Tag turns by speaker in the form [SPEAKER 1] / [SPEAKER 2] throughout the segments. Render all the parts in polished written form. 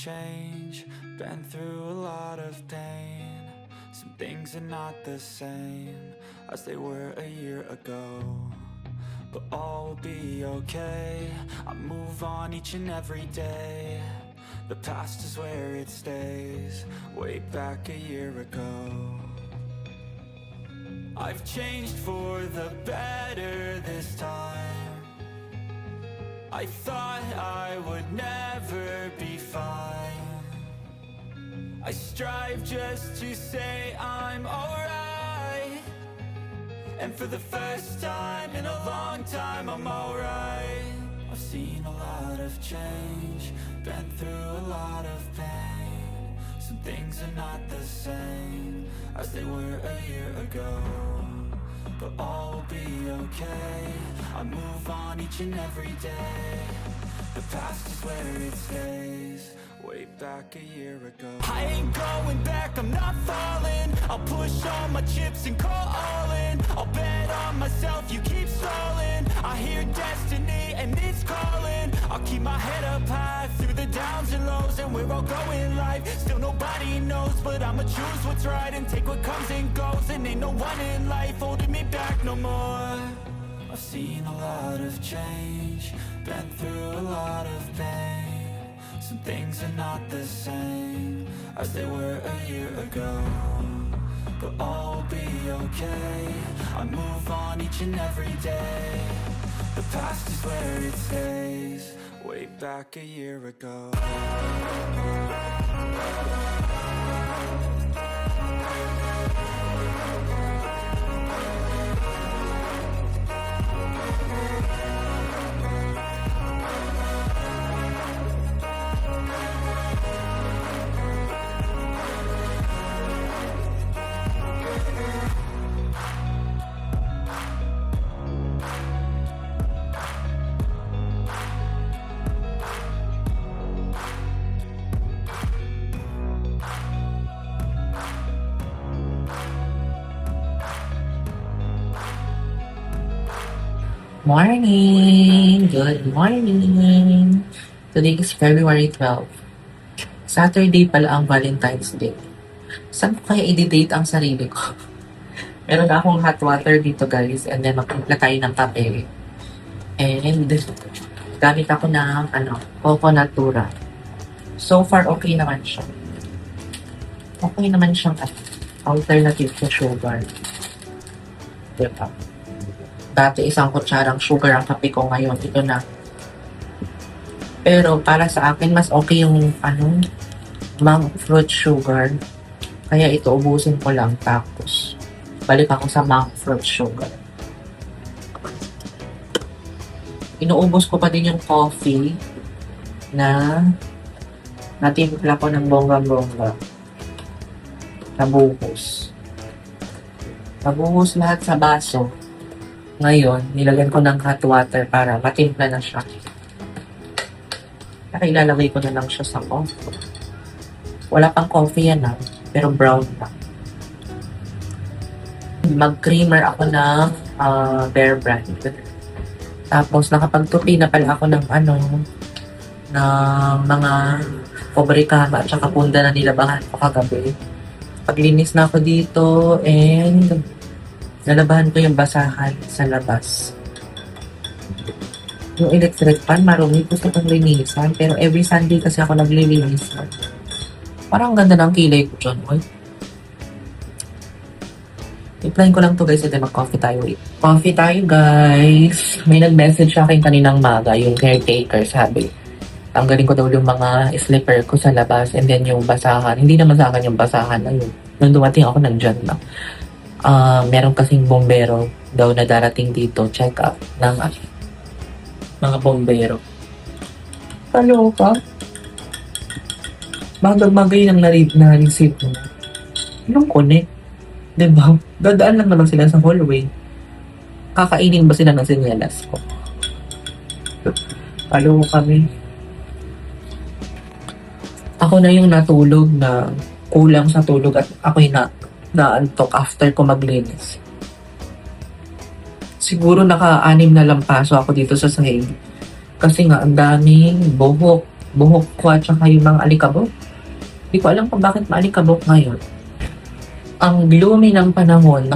[SPEAKER 1] change, been through a lot of pain. Some things are not the same as they were a year ago, but all will be okay. I move on each and every day. The past is where it stays, way back a year ago. I've changed for the better this time. I thought I would never be fine. I strive just to say I'm alright, and for the first time in a long time I'm alright. I've seen a lot of change, been through a lot of pain. Some things are not the same as they were a year ago, but all will be okay. I move on each and every day. The past is where it stays, way back a year ago. I ain't going back, I'm not falling. I'll push all my chips and call all in. I'll bet on myself, you keep stalling. I hear destiny and it's calling. I'll keep my head up high through the downs and lows, and we're all going in life. Still nobody knows, but I'ma choose what's right and take what comes and goes. And ain't no one in life holding me back no more. I've seen a lot of change, been through a lot of pain. Some things are not the same as they were a year ago, but all will be okay. I move on each and every day. The past is where it stays, way back a year ago.
[SPEAKER 2] Morning! Good morning! Today is February 12. Saturday pala ang Valentine's Day. Saan ko kaya i-date ang sarili ko? Meron akong hot water dito guys, and then magtimpla tayo ng kape. And gamit ako ng Coco Natura. So far, okay naman siya. Okay naman siyang alternative sa sugar. Diba? Dati isang kutsarang sugar ang kape ko, ngayon ito na. Pero para sa akin, mas okay yung monk fruit sugar. Kaya ito, ubusin ko lang. Tapos, balik ako sa monk fruit sugar. Inuubos ko pa din yung coffee na natimpla ko ng bongga-bongga. Nabuhos. Nabuhos lahat sa baso. Ngayon, nilagyan ko ng hot water para matimpla na siya. Kaya ilalagay ko na lang siya sa coffee. Wala pang coffee yan pero brown na. Mag-creamer ako ng Bear Brand. Tapos nakapagtupi na pala ako ng mga pabrikama at saka punda na nilabahan ko kagabi. Paglinis na ako dito and nalabahan ko yung basahan sa labas. Yung electric fan, marumi, gusto kong linisan. Pero every Sunday kasi ako naglilinis. Parang ganda ng kilay ko dyan. I-plan ko lang to guys, ito mag-coffee tayo. Coffee tayo guys. May nag-message sa akin kaninang maga, yung caretaker, sabi. Tanggalin ko daw yung mga slipper ko sa labas and then yung basahan. Hindi naman sa akin yung basahan. Ayun. Nung dumating ako, nandyan na. Meron kasing bombero daw na darating dito, check up ng mga bombero. Kaloka. Bagay lang na-receive mo. Anong connect? Diba? Dadaan lang naman sila sa hallway. Kakainin ba sila ng sinyalas ko? Kaloka kami. Ako na yung natulog na kulang sa tulog at ako'y naantok after ko maglinis. Siguro naka-6 na lampaso ako dito sa sahig. Kasi nga, ang daming buhok buhok ko at saka yung mga alikabok. Hindi ko alam kung bakit maalikabok ngayon. Ang gloomy ng panahon,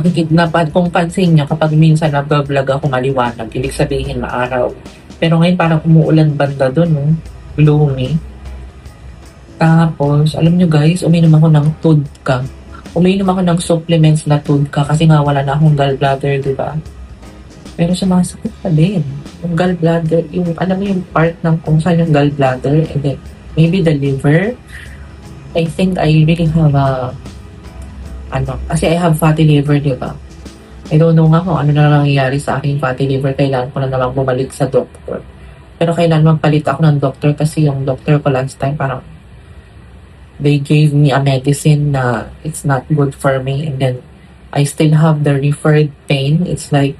[SPEAKER 2] kung pansin nyo, kapag minsan nag-vlog ako maliwanag, ibig sabihin maaraw. Pero ngayon parang umuulan banda doon, no? Gloomy. Tapos, alam nyo guys, uminom ako ng Tudka. Uminom ako ng supplements na Tudka kasi nga wala na akong gallbladder, di ba? Pero sumasakit pa din. Yung gallbladder, yung, alam mo yung part ng kung saan yung gallbladder, and then maybe the liver. I think I really have kasi I have fatty liver, di ba? I don't know nga kung ano na nangyayari sa aking fatty liver. Kailangan ko na naman bumalik sa doktor. Pero kailangan magpalit ako ng doktor kasi yung doktor ko last time parang they gave me a medicine na it's not good for me, and then I still have the referred pain. It's like,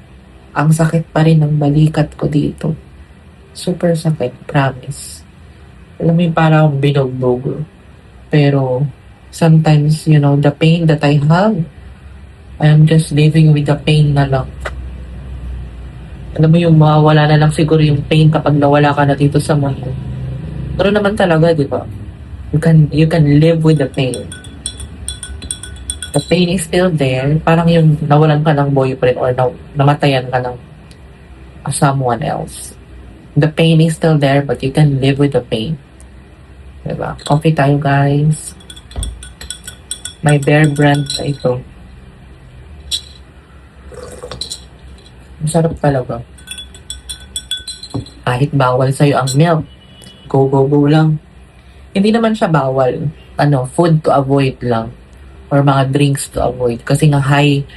[SPEAKER 2] ang sakit pa rin ng balikat ko dito. Super sakit, promise. Alam mo yung parang binugbog. Pero, sometimes, you know, the pain that I have, I am just living with the pain na lang. Alam mo yung mawawala na lang siguro yung pain kapag nawala ka na dito sa mundo. Pero naman talaga, di ba? You can live with the pain. The pain is still there. Parang yung nawalan ka ng boyfriend or namatayan ka ng someone else. The pain is still there, but you can live with the pain. Diba? Coffee tayo, guys. May Bear brand na ito. Masarap talaga. Kahit bawal sa'yo ang milk, go lang. Hindi naman siya bawal. Food to avoid lang. Or mga drinks to avoid. Kasi nga high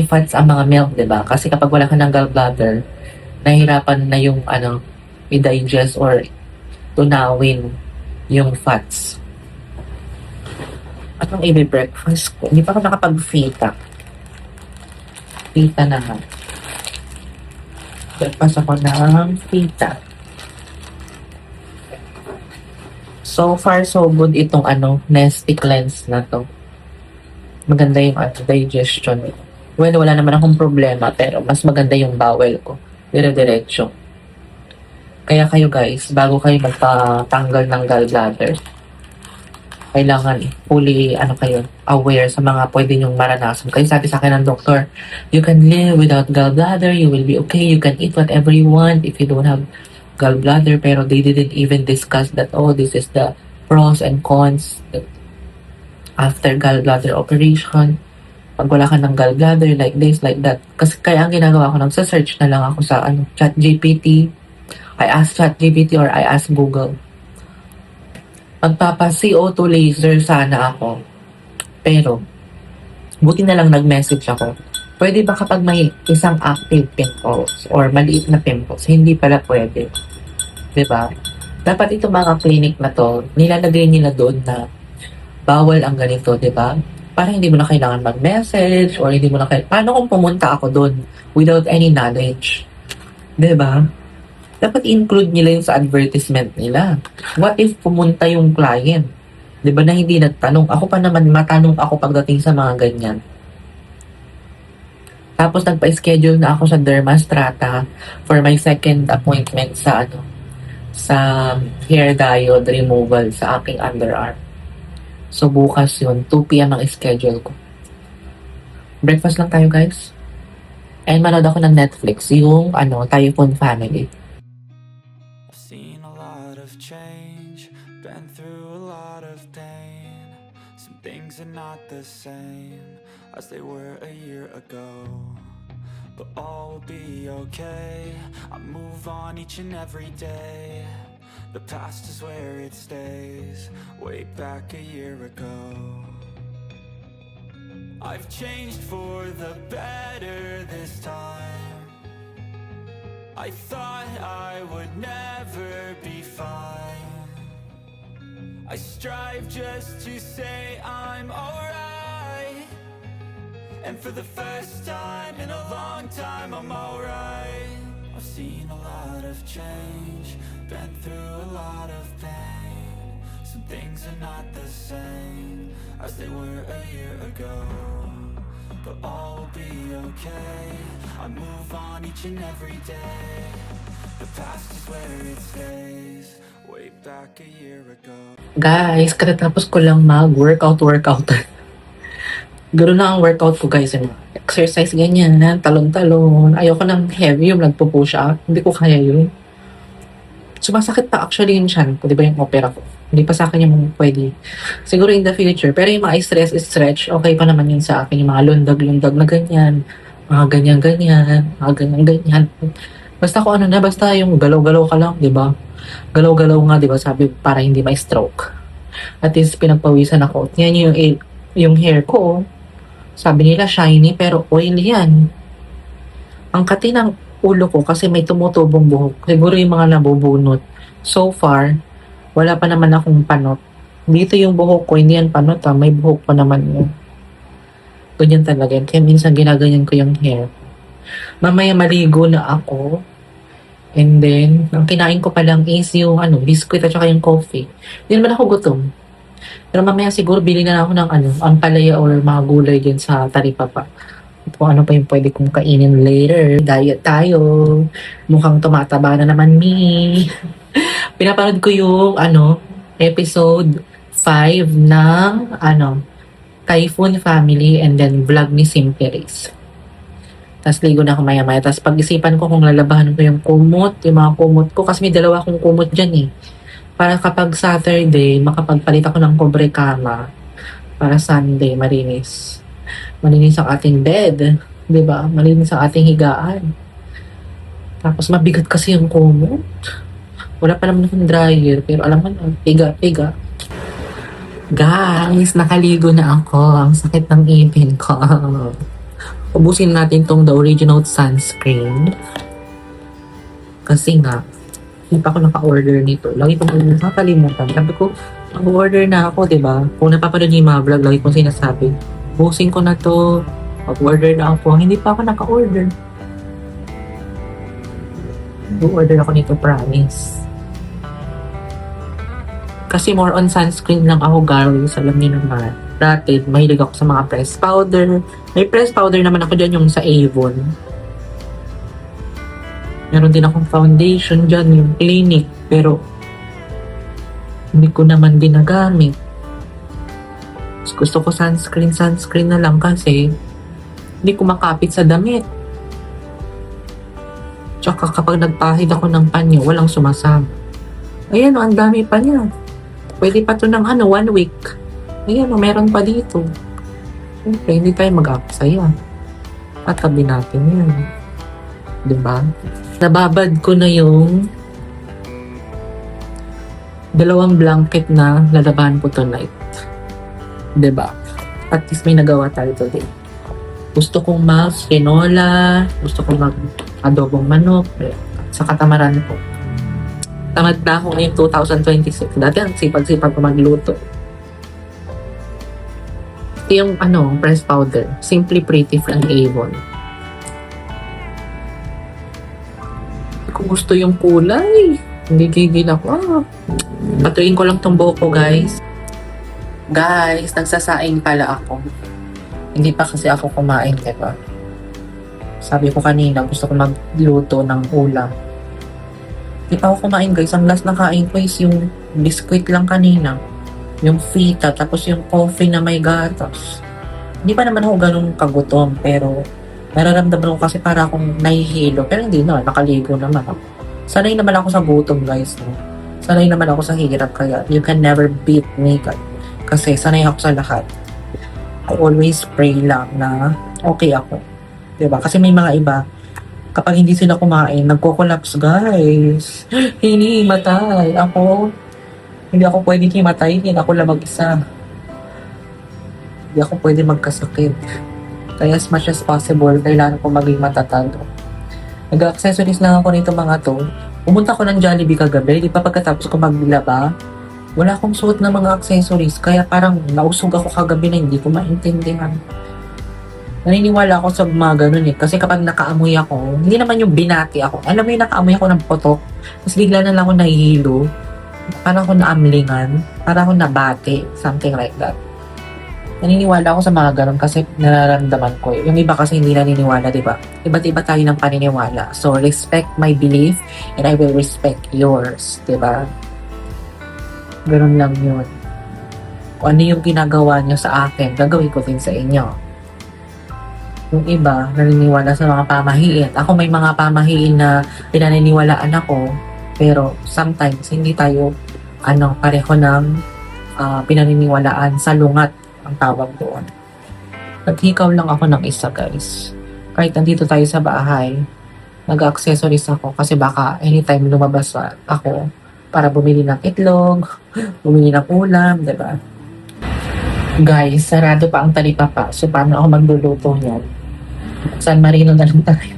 [SPEAKER 2] fats ang mga milk, diba? Kasi kapag wala ka ng gallbladder, nahihirapan na yung i-digest or tunawin yung fats. At nung i-breakfast ko, hindi pa ako nakapag-fita. Fita na nga. Breakfast ako ng fita. So far, so good itong Nesty Cleanse na to. Maganda yung digestion. Well, wala naman akong problema, pero mas maganda yung bowel ko. Dire-diretso. Kaya kayo guys, bago kayo magpatanggal ng gallbladder, kailangan fully kayo aware sa mga pwede nyong maranasan. Kaya sabi sa akin ng doktor, you can live without gallbladder, you will be okay, you can eat whatever you want if you don't have gallbladder. Pero they didn't even discuss that, this is the pros and cons after gallbladder operation. Pag wala ka ng gallbladder, like this, like that. Kasi kaya ang ginagawa ko, nagsa-search na lang ako sa ChatGPT. I ask ChatGPT or I ask Google. Magpapa-CO2 laser sana ako. Pero, buti na lang nag-message ako. Pwede ba kapag may isang active pimples or maliit na pimples? Hindi pala pwede. Diba? Dapat itong mga clinic na to, nilalagay nila doon na bawal ang ganito, diba? Para hindi mo na kailangan mag-message or hindi mo na kailangan. Paano kung pumunta ako doon without any knowledge? Diba? Dapat include nila yung sa advertisement nila. What if pumunta yung client? Diba na hindi nagtanong? Ako pa naman matanong ako pagdating sa mga ganyan. Tapos nagpa-schedule na ako sa Dermastrata for my second appointment sa hair diode removal sa aking underarm. So bukas yun, 2 p.m. ang schedule ko. Breakfast lang tayo guys. And manood ako ng Netflix, yung Typhoon Family.
[SPEAKER 1] I've seen a lot of change, been through a lot of pain. Some things are not the same as they were a year ago, but all will be okay. I move on each and every day. The past is where it stays, way back a year ago. I've changed for the better this time. I thought I would never be fine. I strive just to say I'm alright. And for the first time in a long time, I'm alright. I've seen a lot of change, been through a lot of pain. Some things are not the same as they were a year ago, but all will be okay. I move on each and every day. The past is where it stays, way back a year ago.
[SPEAKER 2] Guys, katatapos ko lang mag-workout. Ganoon na ang workout ko, guys. Ano? Exercise ganyan, talon-talon. Ayoko ng heavy yung nagpo-push up. Hindi ko kaya yun. Sumasakit pa actually yung chan ko, di ba yung opera ko. Hindi pa sa akin yung pwede. Siguro in the future. Pero yung mga stretch, okay pa naman yun sa akin. Yung mga lundag na ganyan. Mga ganyan. Basta kung ano na, basta yung galaw-galaw ka lang, di ba? Galaw-galaw nga, di ba? Sabi, para hindi ma-stroke. At least pinagpawisan ako. Yan yung hair ko. Sabi nila shiny pero oily yan. Ang kati ng ulo ko kasi may tumutubong buhok. Siguro yung mga nabubunot. So far, wala pa naman akong panot. Dito yung buhok ko, hindi yan panot ha. May buhok pa naman yun. Ganyan talaga yan. Kaya minsan ginaganyan ko yung hair. Mamaya maligo na ako. And then, ang kinain ko pa lang is yung biscuit at saka yung coffee. Hindi naman ako gutom. Pero mamaya siguro bili na ako ng ang palaya or mga gulay din sa Taripapa. Kung ano pa yung pwede kong kainin later. Diet tayo. Mukhang tumataba na naman me. Pinapanood ko yung episode 5 ng Typhoon Family and then vlog ni Simperis. Tapos ligo na ako maya-maya. Tapos pag-isipan ko kung lalabahan ko yung yung mga kumot ko. Kasi may dalawa akong kumot dyan eh. Para kapag Saturday, makapagpalit ako ng kobre kama. Para Sunday, malinis. Malinis ang ating bed. Diba? Malinis ang ating higaan. Tapos mabigat kasi yung kumot. Wala pa naman akong dryer. Pero alam mo na, piga. Guys, nakaligo na ako. Ang sakit ng ipin ko. Ubusin natin tong The Original Sunscreen. Kasi nga, hindi pa ako naka-order nito. Lagi kong nakakalimutan. Sabi ko, mag-order na ako, diba? Kung napapanood niyo yung mga vlog, lagi kong sinasabi, busin ko na to, mag-order na ako. Hindi pa ako naka-order. Mag-order ako nito, promise. Kasi more on sunscreen lang ako, guys. Alam niyo naman. Dati, mahilig ako sa mga pressed powder. May pressed powder naman ako dyan yung sa Avon. Meron din akong foundation dyan, yung Clinique. Pero, hindi ko naman ginagamit. Gusto ko sunscreen na lang kasi hindi ko makapit sa damit. Tsaka kapag nagpahid ako ng panyo, walang sumasama. Ayan o, ang dami pa niya. Pwede pa to ng 1 week. Ayan o, meron pa dito. Siyempre, hindi tayo mag-aksaya. Tatabi natin yan. Diba? Nababad ko na yung 2 blanket na lalabahan ko tonight. Diba? At least may nagawa tayo today. Gusto kong mag-tinola, gusto kong mag-adobong manok, sa katamaran ko. Tamad na ako ngayong 2026. Dati ang sipag-sipag ko magluto. Ito yung pressed powder. Simply Pretty from Avon. Kung gusto yung kulay, hindi gigil ako. Patuloyin ko lang tong buhok ko, guys. Guys, nagsasaing pala ako. Hindi pa kasi ako kumain, diba? Sabi ko kanina, gusto ko magluto ng ulam. Hindi pa ako kumain, guys. Ang last na kain ko is yung biscuit lang kanina. Yung fita, tapos yung coffee na may gatas. Hindi pa naman ako ganun kagutom, pero nararamdaman ko kasi para akong nahihilo. Pero hindi na, nakaligo naman ako. Sanay naman ako sa gutom, guys. No? Sanay naman ako sa hirap, kaya you can never beat me, guys. Kasi sanay ako sa lahat. I always pray lang na okay ako. Diba? Kasi may mga iba, kapag hindi sila kumain, nagko-collapse, guys. Hinihimatay. Hindi ako pwede himatayin. Ako lang mag-isa. Hindi ako pwede magkasakit. Kaya as much as possible, kailangan ko maging matatag. Nag-accessories lang ako nito mga to. Pumunta ko ng Jollibee kagabi. Di pa pagkatapos ko maglaba, wala akong suot na mga accessories. Kaya parang nausog ako kagabi na hindi ko maintindihan. Naniniwala ako sa mga ganun eh. Kasi kapag nakaamoy ako, hindi naman yung binati ako. Alam mo yung nakaamoy ako ng potok. Tapos bigla na lang ako nahihilo. Parang ako naamlingan. Parang ako nabati. Something like that. Naniniwala ako sa mga ganun kasi nararamdaman ko. Yung iba kasi hindi naniniwala, di ba? Iba't iba tayo ng paniniwala. So, respect my belief and I will respect yours, di ba? Ganun lang yun. Kung ano yung ginagawa nyo sa akin, gagawin ko din sa inyo. Yung iba, naniniwala sa mga pamahiin. Ako may mga pamahiin na pinaniniwalaan ako, pero sometimes hindi tayo pareho ng pinaniniwalaan, salungat ang tawag doon. Naghikaw lang ako ng isa, guys. Kahit nandito tayo sa bahay, nag-accessories ako kasi baka anytime lumabas ako para bumili ng itlog, bumili ng ulam, diba? Guys, sarado pa ang talipapa. So, paano ako magluluto niyan? San Marino na lang tayo.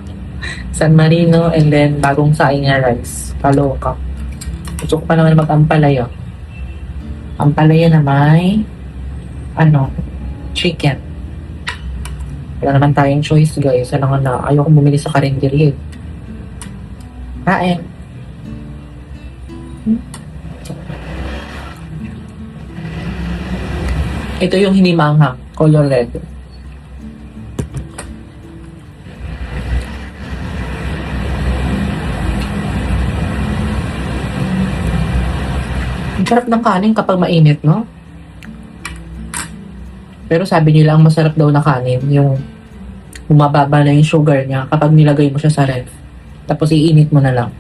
[SPEAKER 2] San Marino and then bagong saing na rice. Kaloka. Gusto ko pa naman mag-ampalaya. Ampalaya na may chicken. Wala naman tayong choice, guys. Alam na, ayoko bumili sa karinderya. Kain. Ito yung hindi manghang, color red. Ang sarap ng kanin kapag mainit, no? Pero sabi nila ang masarap daw na kanin, yung bumababa na yung sugar niya kapag nilagay mo siya sa ref. Tapos iinit mo na lang.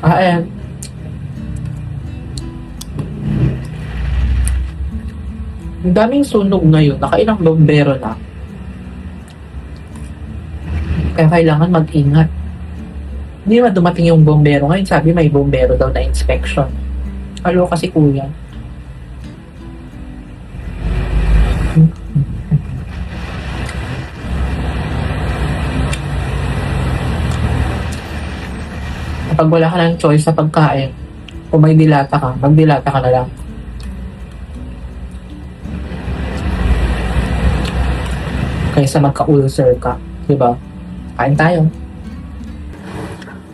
[SPEAKER 2] Ayan. Ang daming sunog ngayon. Nakailang bombero na. Kaya kailangan mag-ingat. Hindi naman dumating yung bombero. Ngayon sabi may bombero daw na inspection. Halo kasi kuya. Kapag wala ka ng choice sa pagkain, kung may dilata ka, magdilata ka na lang. Kaysa magka-ulcer ka, diba? Kain tayo.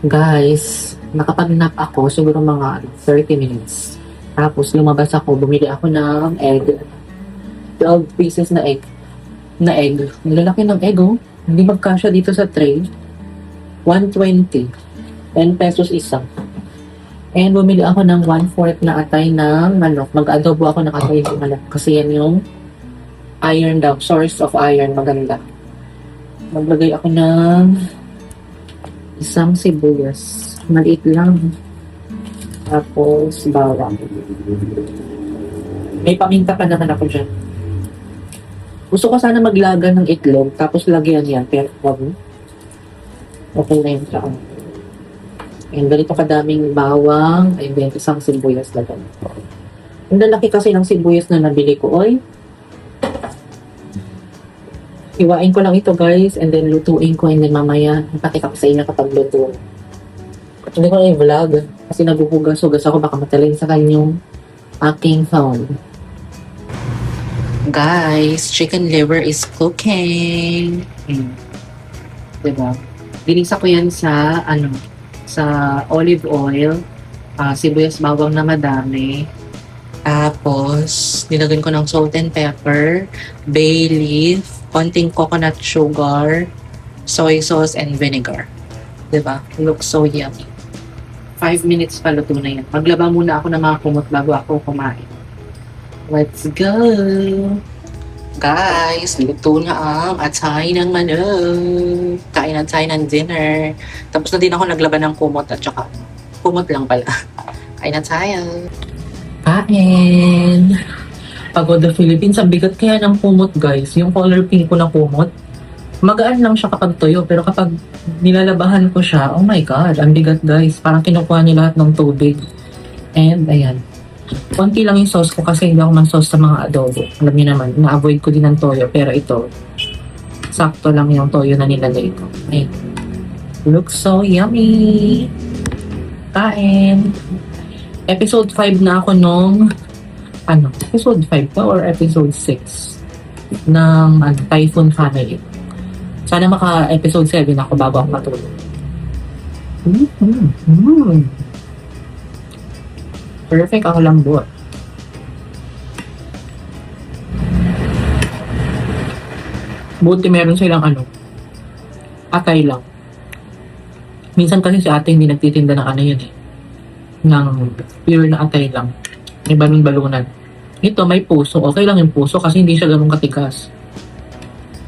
[SPEAKER 2] Guys, nakapag-nap ako siguro mga 30 minutes. Tapos lumabas ako, bumili ako ng egg. 12 pieces na egg. Ang lalaki ng egg, oh. Hindi magkasya dito sa tray. 120. 10 pesos isa. And bumili ako ng 1/4 na atay ng manok. Mag-adobo ako ng atay ng manok. Kasi yan yung iron daw. Source of iron. Maganda. Maglagay ako ng isang sibuyas. Maliit lang. Tapos bawang. May paminta pa naman ako dyan. Gusto ko sana maglaga ng itlog. Tapos lagyan yan. Pero okay na yun sa akin. And ganito kadaming bawang, and then isang sibuyas na ganun. Ang lalaki kasi ng sibuyas na nabili ko, oy. Hiwain ko lang ito, guys, and then lutuin ko, and then mamaya, ipatik ako sa inyo kapag luto. Hindi ko na i-vlog, kasi naguhugas-hugas ako, baka matalin sa kanyang aking phone. Guys, chicken liver is cooking. Diba? Dinisa ko yan sa, sa olive oil, sibuyas bawang na madami. Tapos, nilagyan ko ng salt and pepper, bay leaf, konting coconut sugar, soy sauce, and vinegar. Diba? Looks so yummy. 5 minutes pa luto na yan. Maglaba muna ako ng mga kumot bago ako kumain. Let's go! Guys, luto na ang atay ng manok. Kain na tayo ng dinner. Tapos na din ako naglaban ng kumot at saka kumot lang pala. Kain na tayo. Kain! Pagod the Philippines, ang bigat kaya ng kumot, guys. Yung color pink ko na kumot, magaan lang siya kapag tuyo. Pero kapag nilalabahan ko siya, oh my God, ang bigat, guys. Parang kinukuha niyo lahat ng tubig. And, ayan. Konti lang yung sauce ko kasi hindi ako mag-sauce sa mga adobo. Alam niyo naman, na-avoid ko din ng toyo. Pero ito, sakto lang yung toyo na nilagay ko. Ay, looks so yummy! Kain! Episode 5 na ako nung, episode 5 pa or episode 6 ng Typhoon Family. Sana maka-episode 7 ako bago ako matulog. Perfect ang lambot. Buti meron silang atay lang. Minsan kasi si ate hindi nagtitinda ng yun eh. ng pure na atay lang. May balon-balunan. Ito, may puso. Okay lang yung puso kasi hindi siya ganun katigas.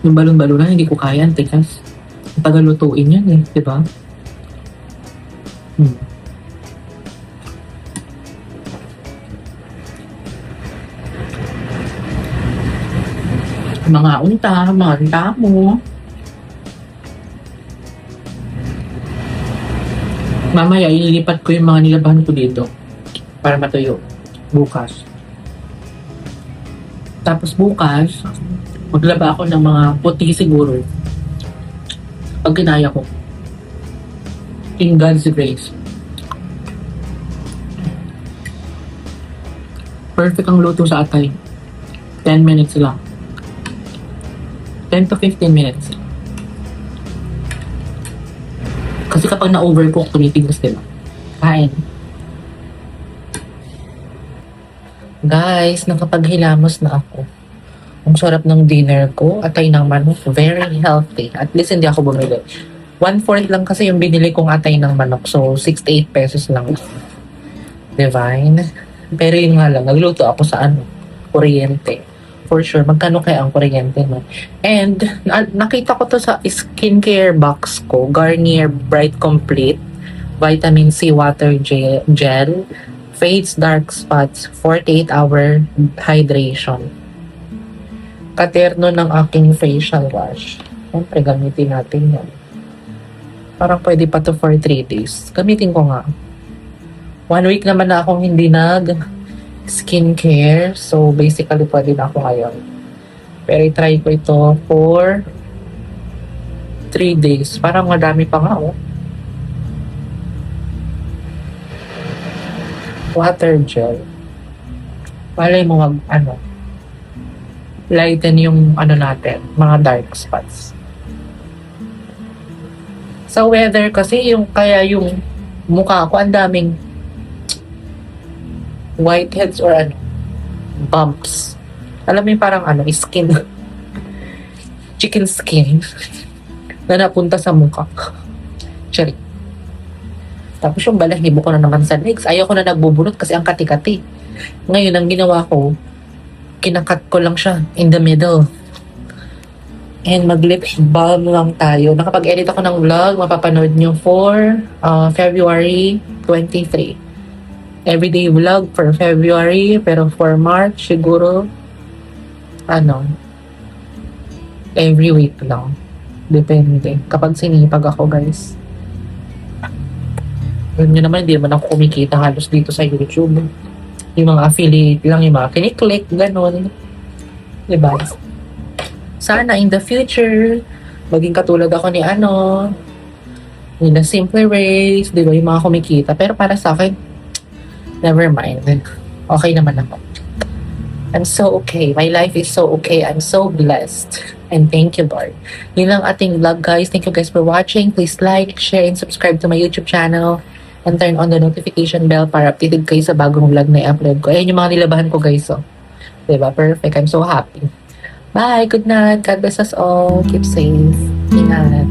[SPEAKER 2] Yung balon-balunan, hindi ko kaya. Ang tigas. Ang tagal lutuin yan eh. Diba? Mga unta, mga damo. Mamaya, ililipat ko yung mga nilabahan ko dito para matuyo. Bukas. Tapos bukas, maglaba ako ng mga puti siguro. Pag kinaya ko. In God's grace. Perfect ang luto sa atay. 10 minutes lang. 10 to 15 minutes. Kasi kapag na-overcook, tumitiglas diba? Kain. Guys, nakapaghilamos na ako. Ang sarap ng dinner ko. Atay ng manok. Very healthy. At least hindi ako bumili. 1/4 lang kasi yung binili kong atay ng manok. So, 68 pesos lang. Divine. Pero yun nga lang, nagluto ako sa kuryente. For sure, magkano kaya ang kuryente mo? And, nakita ko to sa skincare box ko. Garnier Bright Complete. Vitamin C Water Gel. Fades Dark Spots. 48-hour hydration. Katerno ng aking facial wash. Siyempre, gamitin natin yan. Parang pwede pa to for 3 days. Gamitin ko nga. 1 week naman na akong hindi skincare. So, basically, pwede na ako ngayon. Pero i-try ko ito for 3 days. Parang madami pa nga, oh. Water gel. Malay mo lighten yung natin, mga dark spots. Sa weather kasi, kaya yung mukha ko, ang daming whiteheads or bumps. Alam mo yung parang skin. Chicken skin. Na napunta sa mukha. Sorry. Tapos yung balahibo ko na naman sa legs. Ayaw ko na nagbubunot kasi ang kati-kati. Ngayon, ang ginawa ko, kinakat ko lang siya in the middle. And mag-lip balm lang tayo. Nakapag-edit ako ng vlog, mapapanood nyo for February 23. Everyday vlog for February, pero for March, siguro, every week lang. Depende. Kapag sinipag ako, guys. Yun nyo naman, hindi naman ako kumikita halos dito sa YouTube. Yung mga affiliate lang, yung mga kiniklik, gano'n. Diba? Sana in the future, maging katulad ako ni in the Simple Race, diba, yung mga kumikita. Pero para sa akin, never mind. Okay naman ako. I'm so okay. My life is so okay. I'm so blessed. And thank you, Lord. Yun lang ating vlog, guys. Thank you guys for watching. Please like, share, and subscribe to my YouTube channel. And turn on the notification bell para updated kayo sa bagong vlog na i-upload ko. Ayan yung mga nilabahan ko, guys. So, diba? Perfect. I'm so happy. Bye. Good night. God bless us all. Keep safe. Ingat.